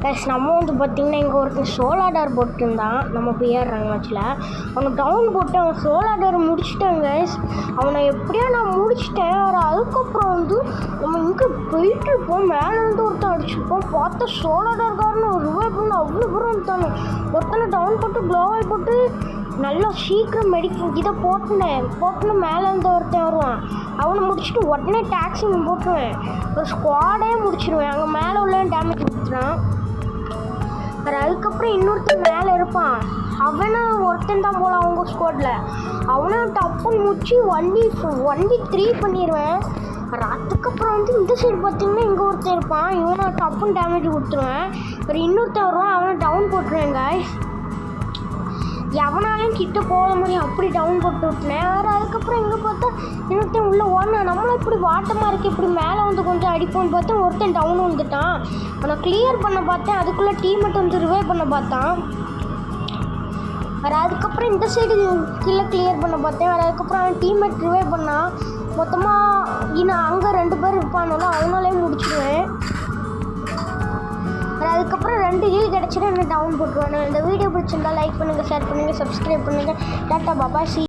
Plus நம்ம வந்து பார்த்திங்கன்னா இங்கே ஒருத்தர் சோலாடார் போட்டுருந்தான் நம்ம பிஆர் மேட்ச்சில். அவனை டவுன் போட்டு அவன் சோலாடார் முடிச்சிட்டேன் கைஸ். அவனை எப்படியோ நான் முடிச்சிட்டேன். அதுக்கப்புறம் வந்து நம்ம இங்கே போயிட்டுருப்போம், மேலே வந்து ஒருத்தன் அடிச்சுருப்போம். பார்த்தா சோலாடார்காரன்னு ஒரு ரிவைவ் பண்ணி அவ்வளோ தூரம் வந்துட்டானு. ஒருத்தனை டவுன் போட்டு க்ளோவால் போட்டு நல்லா சீக்கிரம் இதை போட்டுன்னு மேலே இருந்து ஒருத்தன் வருவான். அவனை முடிச்சுட்டு உடனே டாக்ஸி போட்டுருவேன். ஒரு ஸ்குவாடே முடிச்சிடுவேன். அங்கே மேலே உள்ள டேமேஜ் கொடுத்துட்டான். அதுக்கப்புறம் இன்னொருத்தன் மேலே இருப்பான். அவனும் ஒருத்தன் தான் போல அவங்க ஸ்குவாடில். அவனும் டப்புன்னு முடிச்சு 1v3 பண்ணிடுவேன். அதுக்கப்புறம் வந்து இந்த சைடு பார்த்தீங்கன்னா இங்கே ஒருத்தன் இருப்பான். இவனை டப்புன்னு டேமேஜ் கொடுத்துருவேன். இன்னொருத்தன் வருவான், அவனை டவுன் போட்டுருவேன் காய்ஸ். எவனாலையும் கிட்ட போகிற மாதிரி அப்படி டவுன் போட்டு விட்டுனேன். அதுக்கப்புறம் இங்கே பார்த்தா இன்னொருத்தன் உள்ளே ஓடனேன். நம்மளும் இப்படி வாட்டமாக இருக்குது, இப்படி மேலே வந்து கொஞ்சம் அடிப்போன்னு பார்த்தேன். ஒருத்தன் டவுன் வந்துட்டான். நான் கிளியர் பண்ண பார்த்தேன். அதுக்குள்ளே டீம்மேட் வந்து ரிவைவ் பண்ண பார்த்தான். அதுக்கப்புறம் இந்த சைடு கீழே கிளியர் பண்ண பார்த்தேன். அதுக்கப்புறம் அவன் டீம்மேட் ரிவைவ் பண்ணான். மொத்தமாக இன்னும் அங்கே 2 பேர் இருப்பானோல, அவனாலே முடிச்சிடுவேன். அதுக்கப்புறம் 2 ஹீல் கிடச்சிட்டு என்ன டவுன் போட்டுருவேன். இந்த வீடியோ பிடிச்சிருந்தா லைக் பண்ணுங்கள், ஷேர் பண்ணுங்கள், சப்ஸ்கிரைப் பண்ணுங்கள். Tata Baba C.